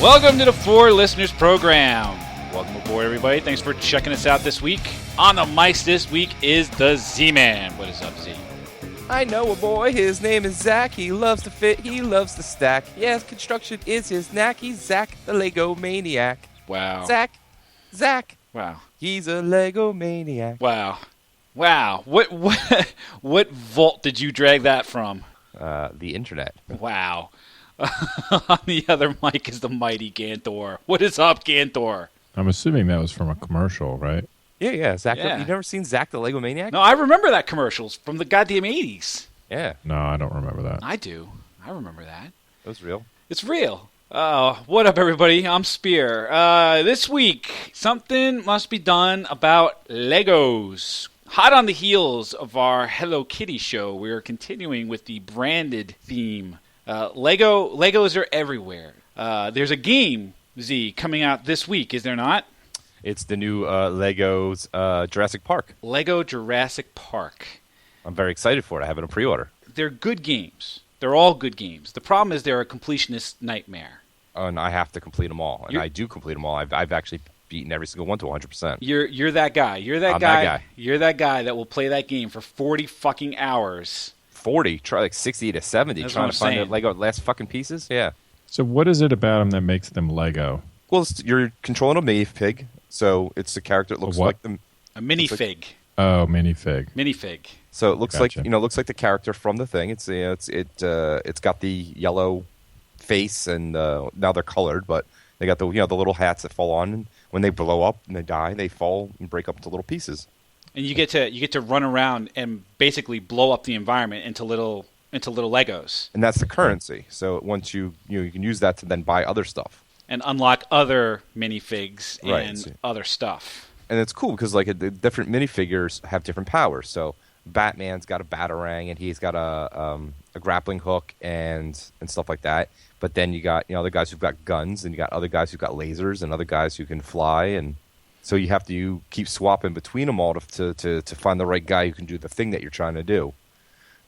Welcome to the Four Listeners Program. Welcome aboard, everybody. Thanks for checking us out this week. On the mics this week is the Z-Man. What is up, Z? I know a boy, his name is Zach. He loves to fit, he loves to stack. Yes, construction is his knack. He's Zach, the Lego maniac. Wow. Zach. Wow. He's a Lego maniac. Wow. What vault did you drag that from? The internet. Wow. On the other mic is the mighty Ganthor. What is up, Ganthor? I'm assuming that was from a commercial, right? Yeah, Zach. Yeah. You've never seen Zach, the Lego maniac? No, I remember that commercials from the goddamn 80s. Yeah. No, I don't remember that. I do. I remember that. It was real. It's real. What up, everybody? I'm Spear. This week, something must be done about Legos. Hot on the heels of our Hello Kitty show, we are continuing with the branded theme. Legos are everywhere. There's a game, Z, coming out this week, is there not? It's the new Lego's Jurassic Park. Lego Jurassic Park. I'm very excited for it. I have it in pre-order. They're good games. They're all good games. The problem is they're a completionist nightmare. And I have to complete them all. And I do complete them all. I've actually beaten every single one to 100%. You're that guy. You're that guy. You're that guy that will play that game for 40 fucking hours. 40, try like 60 to 70, That's trying what to I'm find saying. the Lego last fucking pieces. Yeah. So what is it about them that makes them Lego? Well, you're controlling a minifig, so it's a character that looks what? like them. A minifig. Oh, minifig. Minifig. So it looks Gotcha. like looks like the character from the thing. It's got the yellow face, and now they're colored, but they got the the little hats that fall on, and when they blow up and they die, they fall and break up into little pieces. And you get to run around and basically blow up the environment into little Legos And that's the currency. So once you can use that to then buy other stuff. and unlock other minifigs Right. and other stuff. And it's cool because the different minifigures have different powers. So Batman's got a batarang, and he's got a grappling hook and stuff like that. But then you got other guys who've got guns, and you got other guys who've got lasers, and other guys who can fly. And so you have to keep swapping between them all to find the right guy who can do the thing that you're trying to do.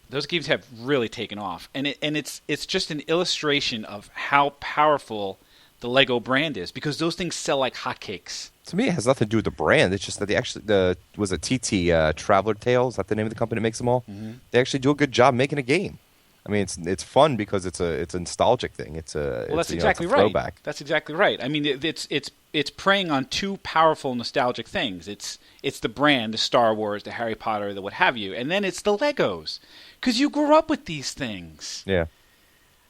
Those games have really taken off, and it's just an illustration of how powerful the Lego brand is, because those things sell like hotcakes. To me, it has nothing to do with the brand. It's just that was a TT Traveler Tales. Is that the name of the company that makes them all? Mm-hmm. They actually do a good job making a game. I mean, it's fun because it's a nostalgic thing. That's Exactly it's a right. throwback. That's exactly right. I mean, it's preying on two powerful nostalgic things. It's the brand, the Star Wars, the Harry Potter, the what have you, and then it's the Legos, because you grew up with these things. Yeah.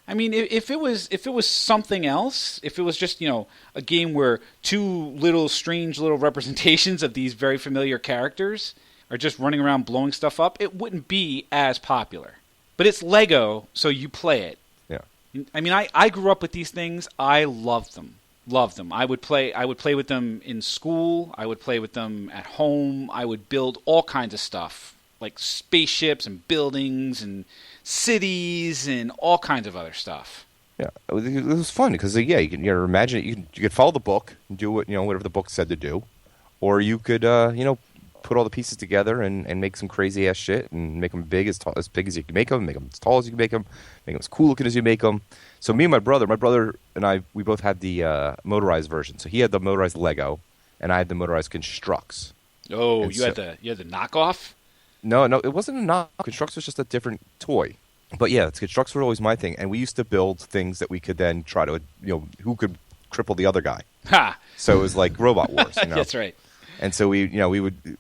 I mean, if it was something else, if it was just a game where two strange little representations of these very familiar characters are just running around blowing stuff up, it wouldn't be as popular. But it's Lego, so you play it. Yeah. I mean, I grew up with these things. I loved them. I would play with them in school. I would play with them at home. I would build all kinds of stuff, like spaceships and buildings and cities and all kinds of other stuff. Yeah, it was fun because you can imagine it. You could follow the book and do what whatever the book said to do, or you could put all the pieces together and make some crazy ass shit and make them as big as you can make them as tall as you can make them as cool looking as you make them. So me and my brother and I, we both had the motorized version. So he had the motorized Lego, and I had the motorized Constructs. Oh, And you had the knockoff? No, it wasn't a knock. Constructs was just a different toy. But yeah, Constructs were always my thing, and we used to build things that we could then try to who could cripple the other guy. Ha! So it was like Robot Wars. That's right. And so we would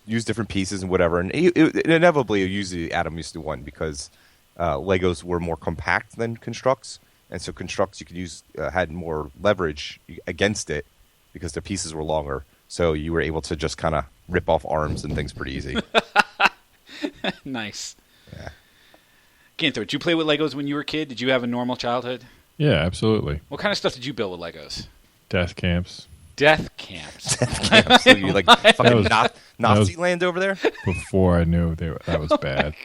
use different pieces and whatever, and inevitably usually Adam used to win because Legos were more compact than Constructs, and so Constructs you could use had more leverage against it because the pieces were longer, so you were able to just kind of rip off arms and things pretty easy. Nice. Yeah. Ganthor, did you play with Legos when you were a kid? Did you have a normal childhood? Yeah, absolutely. What kind of stuff did you build with Legos? Death camps. Death camps. So you like fucking That Nazi was- land over there? Before I knew that was bad.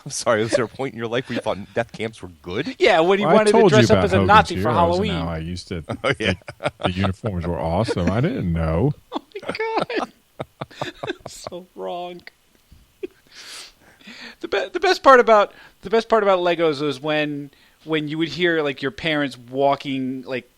I'm sorry, was there a point in your life where you thought death camps were good? Yeah, when you Well, I wanted to told you dress up about as a Hogan's Nazi for Heroes, Halloween. And how I used to Oh, yeah. think the uniforms were awesome. I didn't know. Oh my god. So wrong. The best part about Legos was when when you would hear like your parents walking, like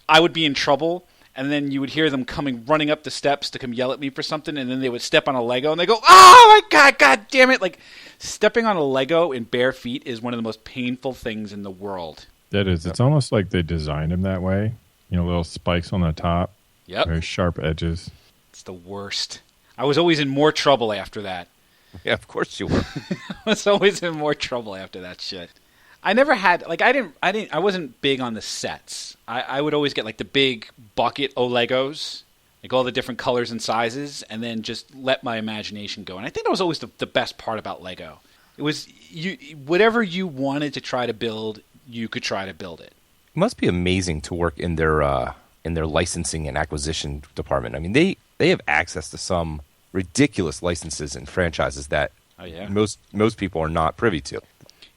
I would be in trouble, and then you would hear them running up the steps to come yell at me for something, and then they would step on a Lego, and they go, "Oh my God damn it!" Like stepping on a Lego in bare feet is one of the most painful things in the world. That is. It's almost like they designed them that way. Little spikes on the top. Yep. Very sharp edges. It's the worst. I was always in more trouble after that. Yeah, of course you were. I was always in more trouble after that shit. I never had I wasn't big on the sets. I would always get like the big bucket of Legos, like all the different colors and sizes, and then just let my imagination go. And I think that was always the best part about Lego. It was whatever you wanted to try to build, you could try to build it. It must be amazing to work in their licensing and acquisition department. I mean, they have access to some ridiculous licenses and franchises that most people are not privy to.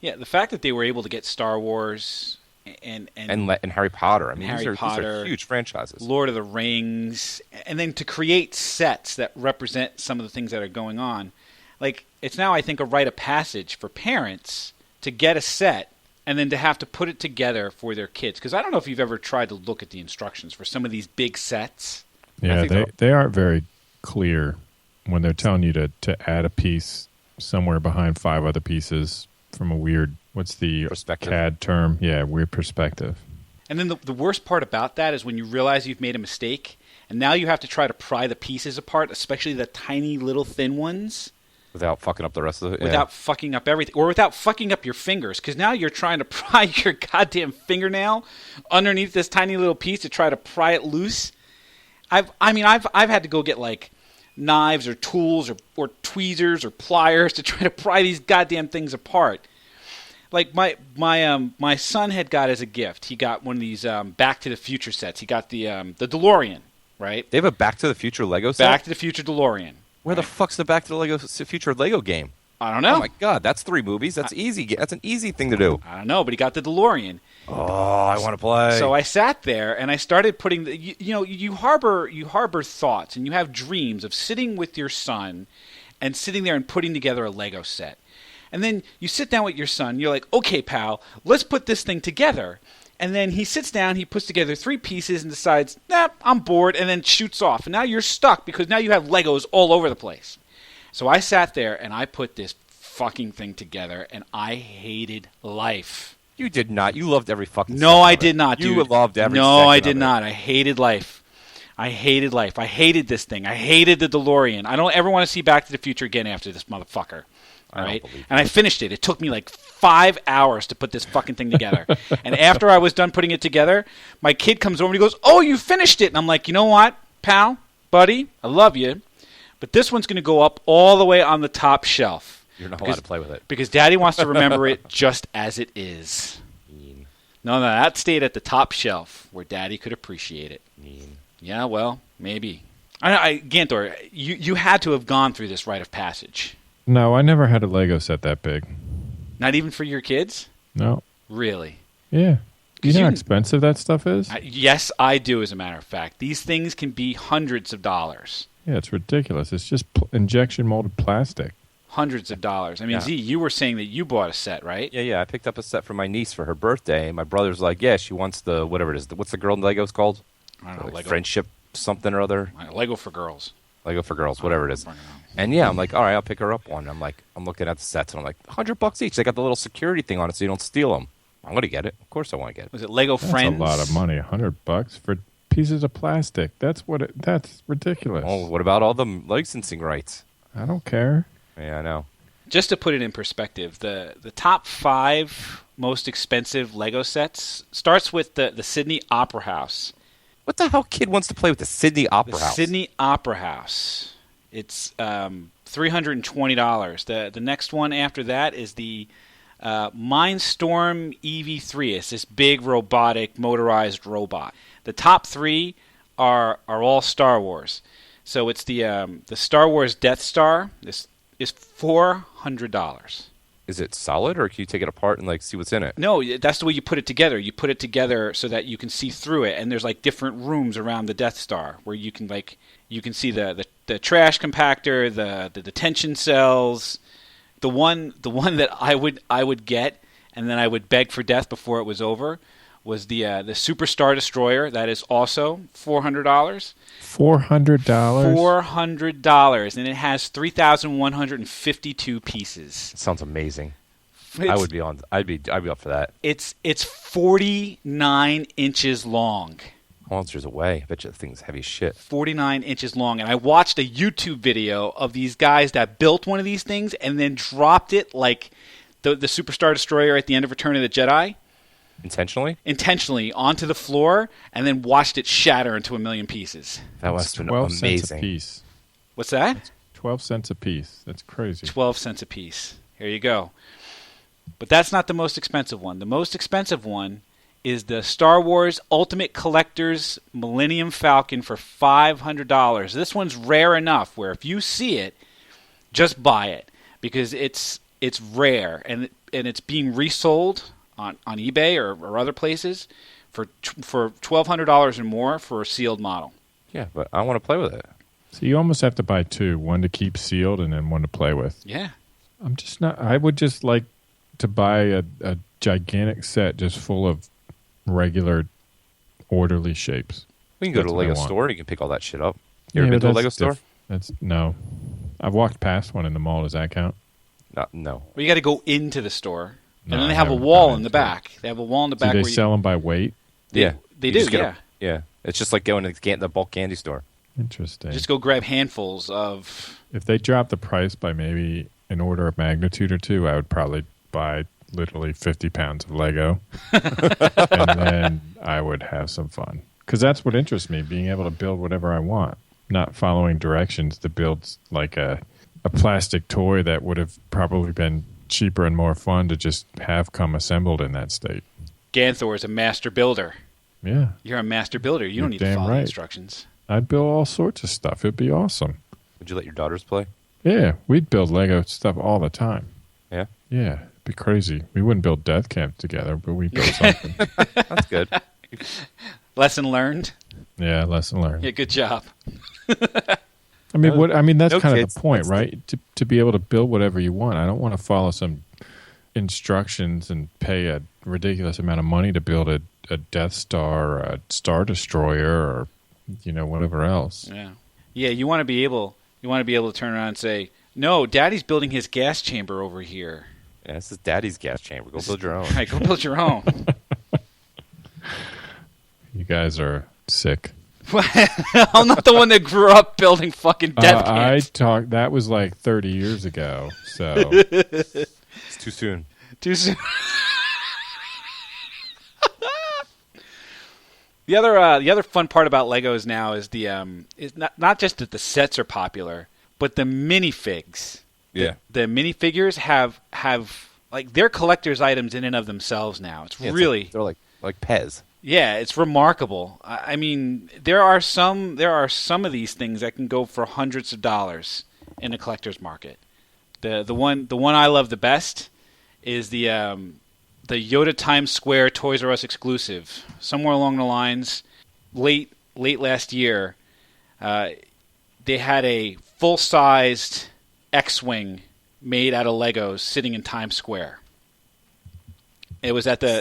Yeah, the fact that they were able to get Star Wars and Harry Potter. I mean, Harry these Potter, are huge franchises. Lord of the Rings, and then to create sets that represent some of the things that are going on. Like, it's now, I think, a rite of passage for parents to get a set and then to have to put it together for their kids. Because I don't know if you've ever tried to look at the instructions for some of these big sets. Yeah, they aren't very clear when they're telling you to add a piece somewhere behind 5 other pieces from a weird, what's the perspective. CAD term? Yeah, weird perspective. And then the worst part about that is when you realize you've made a mistake, and now you have to try to pry the pieces apart, especially the tiny little thin ones. Without fucking up the rest of it? Without fucking up everything. Or without fucking up your fingers. Because now you're trying to pry your goddamn fingernail underneath this tiny little piece to try to pry it loose. I've had to go get like knives or tools or tweezers or pliers to try to pry these goddamn things apart. Like my son had got as a gift, he got one of these Back to the Future sets. He got the DeLorean, right? They have a Back to the Future Lego set? Back to the Future DeLorean. Where the fuck's the Back to the Future Lego game? I don't know. Oh my God, that's 3 movies. That's easy. That's an easy thing to do. I don't know, but he got the DeLorean. Oh, I want to play. So I sat there and I started putting you harbor thoughts and you have dreams of sitting with your son and sitting there and putting together a Lego set. And then you sit down with your son, you're like, "Okay, pal, let's put this thing together." And then he sits down, he puts together 3 pieces and decides, "Nah, I'm bored," and then shoots off. And now you're stuck because now you have Legos all over the place. So I sat there and I put this fucking thing together and I hated life. You did not. You loved every fucking No, second I of it. did not, dude. You loved every No, second I of did it. not. I hated life. I hated life. I hated this thing. I hated the DeLorean. I don't ever want to see Back to the Future again after this motherfucker. All right? And I finished it. It took me like 5 hours to put this fucking thing together. And after I was done putting it together, my kid comes over and he goes, "Oh, you finished it." And I'm like, "You know what, pal, buddy, I love you, but this one's going to go up all the way on the top shelf." You're not allowed to play with it. Because Daddy wants to remember it just as it is. Mean. No, that stayed at the top shelf where Daddy could appreciate it. Mean. Yeah, well, maybe. Ganthor, you had to have gone through this rite of passage. No, I never had a Lego set that big. Not even for your kids? No. Really? Yeah. You know how you- expensive that stuff is? Yes, I do, as a matter of fact. These things can be hundreds of dollars. Yeah, it's ridiculous. It's just injection molded plastic. Hundreds of dollars. I mean, Yeah. Z, you were saying that you bought a set, right? Yeah. I picked up a set for my niece for her birthday. My brother's like, yeah, she wants the, whatever it is. What's the girl in Legos called? I don't know, Like Lego. Friendship something or other. Lego for girls. Lego for girls, whatever it is. I don't know. And yeah, I'm like, all right, I'll pick her up one. I'm looking at the sets, and I'm like, $100 each. They got the little security thing on it, so you don't steal them. I'm gonna get it. Of course, I want to get it. Was it Lego That's Friends? a lot of money. $100 for pieces of plastic. That's ridiculous. Oh, what about all the licensing rights? I don't care. Yeah, I know. Just to put it in perspective, the top 5 most expensive Lego sets starts with the Sydney Opera House. What the hell kid wants to play with the Sydney Opera The House? Sydney Opera House. It's $320. The next one after that is the Mindstorm EV3. It's this big robotic motorized robot. The top 3 are all Star Wars. So it's the Star Wars Death Star. This is $400. Is it solid, or can you take it apart and like see what's in it? No, that's the way you put it together. You put it together so that you can see through it, and there's like different rooms around the Death Star where you can see the trash compactor, the detention cells. The one that I would get, and then I would beg for death before it was over, was the Super Star Destroyer. That is also $400. $400. $400, and it has 3,152 pieces. Sounds amazing. It's, I'd be up for that. It's 49 inches long. Monsters away. I bet you the thing's heavy as shit. 49 inches long. And I watched a YouTube video of these guys that built one of these things and then dropped it like the Superstar Destroyer at the end of Return of the Jedi. Intentionally onto the floor, and then watched it shatter into a million pieces. That must have been 12 amazing. cents a piece. What's that? 12 cents a piece. That's crazy. 12 cents a piece. Here you go. But that's not the most expensive one. The most expensive one is the Star Wars Ultimate Collector's Millennium Falcon for $500. This one's rare enough where if you see it, just buy it because it's rare and it's being resold on eBay or other places for $1,200 or more for a sealed model. Yeah, but I want to play with it. So you almost have to buy two, one to keep sealed and then one to play with. Yeah. I would just like to buy a gigantic set just full of regular orderly shapes. We can go to a That's what I Lego want. store. You can pick all that shit up. You ever been to a Lego store? No. I've walked past one in the mall. Does that count? No. Well, you got to go into the store. No, and then they I have a haven't wall gone in the into it. back. They have a wall in the Do back. they where sell them by weight? Yeah. They You do, just get yeah. Yeah. It's just like going to the bulk candy store. Interesting. Just go grab handfuls of... If they dropped the price by maybe an order of magnitude or two, I would probably buy literally 50 pounds of Lego. And then I would have some fun. Because that's what interests me, being able to build whatever I want. Not following directions to build like a plastic toy that would have probably been cheaper and more fun to just have come assembled in that state. Ganthor is a master builder. Yeah. You're a master builder. You You're don't need to damn follow the right. instructions. I'd build all sorts of stuff. It'd be awesome. Would you let your daughters play? Yeah, we'd build Lego stuff all the time. Yeah. Yeah, it'd be crazy. We wouldn't build death camps together, but we'd build something. That's good. Lesson learned. Yeah, lesson learned. Yeah, good job. I mean, that's No kind kids. of the point, That's right? To be able to build whatever you want. I don't want to follow some instructions and pay a ridiculous amount of money to build a Death Star or a Star Destroyer or whatever else. Yeah. Yeah, you want to be able to turn around and say, "No, Daddy's building his gas chamber over here." Yeah, this is Daddy's gas chamber. Go build your own. Right, go build your own. You guys are sick. I'm not the one that grew up building fucking death camps. That was like 30 years ago. So It's too soon. Too soon. The other fun part about Legos now is is not just that the sets are popular, but the minifigs. Yeah. The minifigures have like they're collector's items in and of themselves now. It's Yeah, really they're like Pez. yeah, it's remarkable. I mean, there are some of these things that can go for hundreds of dollars in the collector's market. The one I love the best is the Yoda Times Square Toys R Us exclusive. Somewhere along the lines, late last year, they had a full-sized X-wing made out of Legos sitting in Times Square. It was at the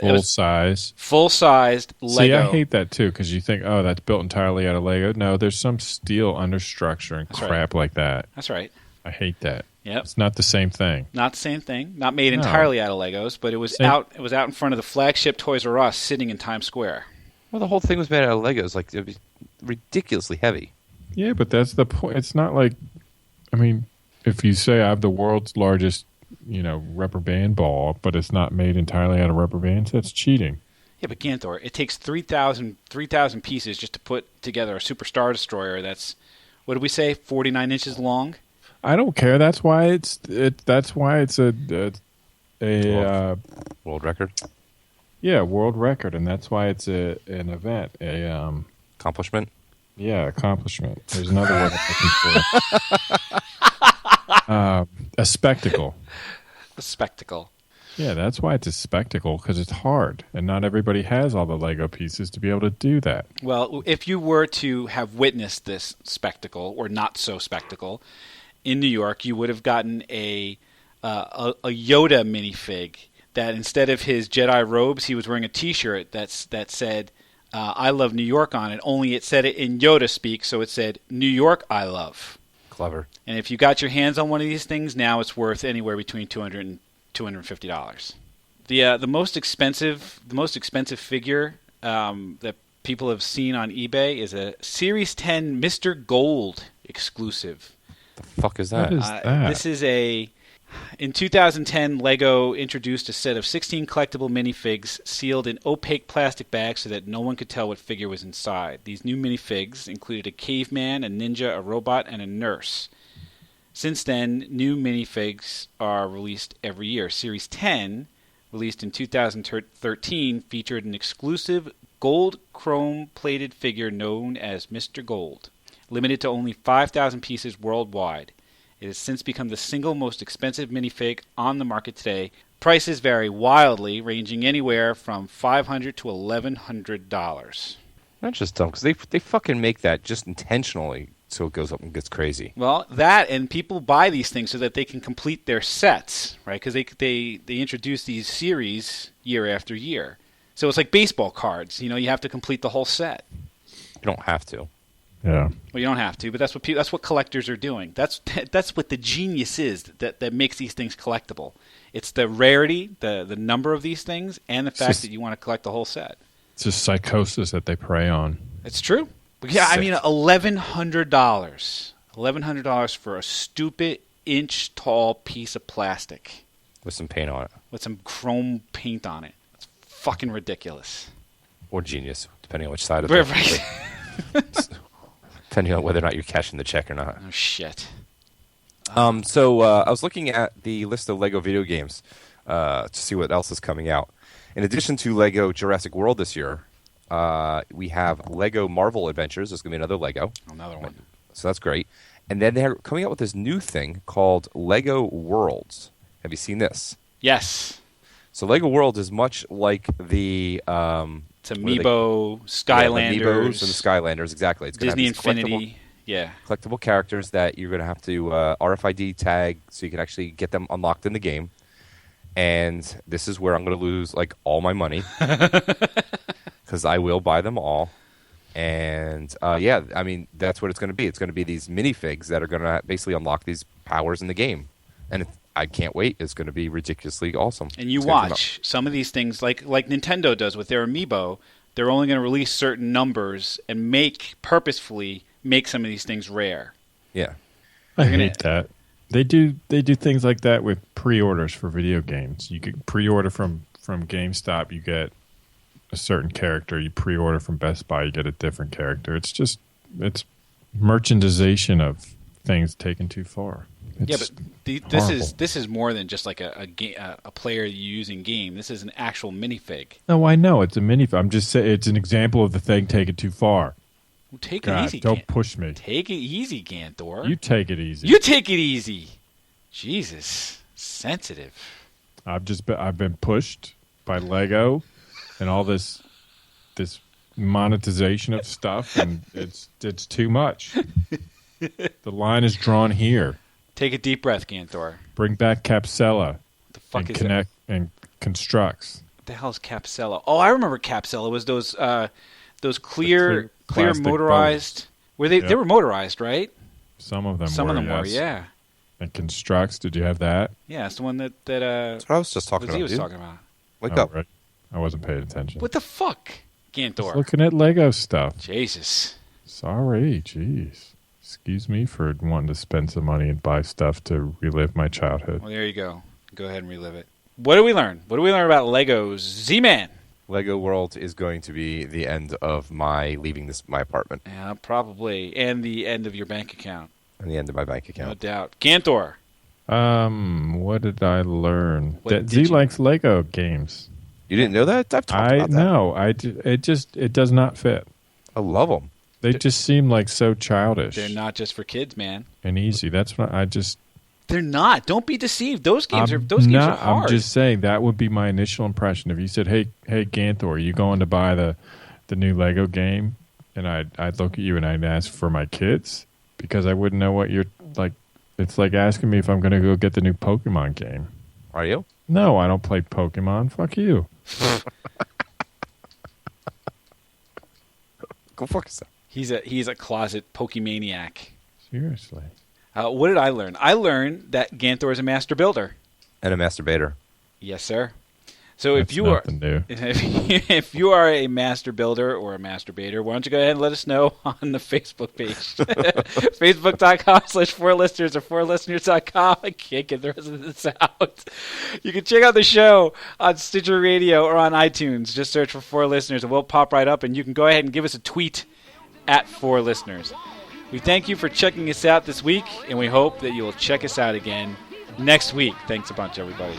full-sized Lego. See, I hate that too because you think, oh, that's built entirely out of Lego. No, there's some steel understructure and crap like that. That's right. I hate that. Yep. It's not the same thing. Not the same thing. Not made No. entirely out of Legos, but it was out. It was out in front of the flagship Toys R Us, sitting in Times Square. Well, the whole thing was made out of Legos. Like, it'd be ridiculously heavy. Yeah, but that's the point. It's not like, I mean, if you say I have the world's largest, rubber band ball, but it's not made entirely out of rubber bands, that's cheating. Yeah, but Ganthor, it takes 3,000 pieces just to put together a Super Star Destroyer that's, what did we say, 49 inches long? I don't care. That's why it's a World record. world record, and that's why it's an event, Accomplishment. accomplishment. There's another word I'm looking for. A spectacle. A spectacle. Yeah, that's why it's a spectacle, because it's hard, and not everybody has all the Lego pieces to be able to do that. Well, if you were to have witnessed this spectacle, or not so spectacle, in New York, you would have gotten a Yoda minifig that instead of his Jedi robes, he was wearing a T-shirt that said "I love New York" on it. Only it said it in Yoda speak, so it said "New York, I love." Clever. And if you got your hands on one of these things, now it's worth anywhere between $200 and $250. The most expensive figure that people have seen on eBay is a Series 10 Mr. Gold exclusive. The fuck is that? What is that? This is in 2010, Lego introduced a set of 16 collectible minifigs sealed in opaque plastic bags so that no one could tell what figure was inside. These new minifigs included a caveman, a ninja, a robot, and a nurse. Since then, new minifigs are released every year. Series 10, released in 2013, featured an exclusive gold chrome-plated figure known as Mr. Gold, limited to only 5,000 pieces worldwide. It has since become the single most expensive minifig on the market today. Prices vary wildly, ranging anywhere from $500 to $1,100. That's just dumb because they fucking make that just intentionally so it goes up and gets crazy. Well, that and people buy these things so that they can complete their sets, right? Because they introduce these series year after year. So it's like baseball cards. You have to complete the whole set. You don't have to. Yeah. Well, you don't have to, but that's what collectors are doing. That's what the genius is that makes these things collectible. It's the rarity, the number of these things, and the fact that you want to collect the whole set. It's just psychosis that they prey on. It's true. Yeah, I mean, $1,100 for a stupid inch-tall piece of plastic With some paint on it. with some chrome paint on it. It's fucking ridiculous. Or genius, depending on which side of Right. depending on whether or not you're cashing the check or not. Oh shit. So I was looking at the list of Lego video games to see what else is coming out. In addition to Lego Jurassic World this year, we have Lego Marvel Adventures. There's going to be another Lego. Another one. So that's great. And then they're coming out with this new thing called Lego Worlds. Have you seen this? Yes. So Lego Worlds is much like the It's Amiibo, Skylanders, the Amiibos and the Skylanders. Exactly. It's gonna Disney have these Infinity. Yeah. collectible characters that you're going to have to RFID tag so you can actually get them unlocked in the game. And this is where I'm going to lose like all my money because I will buy them all. And yeah, I mean, that's what it's going to be. It's going to be these minifigs that are going to basically unlock these powers in the game. And I can't wait. It's going to be ridiculously awesome. And you It's gonna come watch some of these things like Nintendo does with their Amiibo. They're only going to release certain numbers and purposefully make some of these things rare. out. Yeah. I They're gonna- hate that. They do things like that with pre-orders for video games. You could pre-order from GameStop, you get a certain character. You pre-order from Best Buy, you get a different character. It's merchandisation of things taken too far. Yeah, It's but horrible. this is more than just like a player using game. This is an actual minifig. No, I know it's a mini. I'm just saying it's an example of the thing taken too far. Well, take it God, easy. don't push me. Take it easy, Ganthor. You take it easy. You take it easy. Jesus, sensitive. I've been pushed by Lego and all this monetization of stuff, and it's too much. The line is drawn here. Take a deep breath, Ganthor. Bring back Capsella The fuck and is connect and constructs. What the hell is Capsella? Oh, I remember Capsella. It was those clear plastic motorized. Were they? Yep. They were motorized, right? Some of them Some were. of them were. yes. Yeah. And constructs. Did you have that? Yeah, it's the one that That's what I was just talking Lizzie about, was dude. talking about. Wake Oh, up. right. I wasn't paying attention. What the fuck, Just Ganthor? looking at Lego stuff. Jesus. Sorry, jeez. Excuse me for wanting to spend some money and buy stuff to relive my childhood. Well, there you go. Go ahead and relive it. What do we learn? What do we learn about Legos? Z-Man. Lego World is going to be the end of my leaving my apartment Yeah, probably. And the end of your bank account. and the end of my bank No account. doubt. Ganthor. What did I learn? What That did Z you- likes Lego games. You didn't know that? I've talked I about that. know. It does not fit. I love them. They just seem like so childish They're not just for kids, man. and easy. That's what I just. They're not. Don't be deceived. Those games I'm are hard. I'm just saying that would be my initial impression. If you said, "Hey, Ganthor, are you going to buy the new Lego game?" and I'd look at you and I'd ask for my kids because I wouldn't know what you're like. It's like asking me if I'm going to go get the new Pokemon game. Are you? No, I don't play Pokemon. Fuck you. Go fuck yourself. He's a closet Pokemaniac. Seriously. What did I learn? I learned that Ganthor is a master builder. And a masturbator. Yes, sir. So That's if you are nothing new. if you are a master builder or a masturbator, why don't you go ahead and let us know on the Facebook page. Facebook.com/4listeners or 4listeners.com. I can't get the rest of this out. You can check out the show on Stitcher Radio or on iTunes. Just search for 4 Listeners and we'll pop right up, and you can go ahead and give us a tweet at 4 Listeners. We thank you for checking us out this week, and we hope that you will check us out again next week. Thanks a bunch, everybody.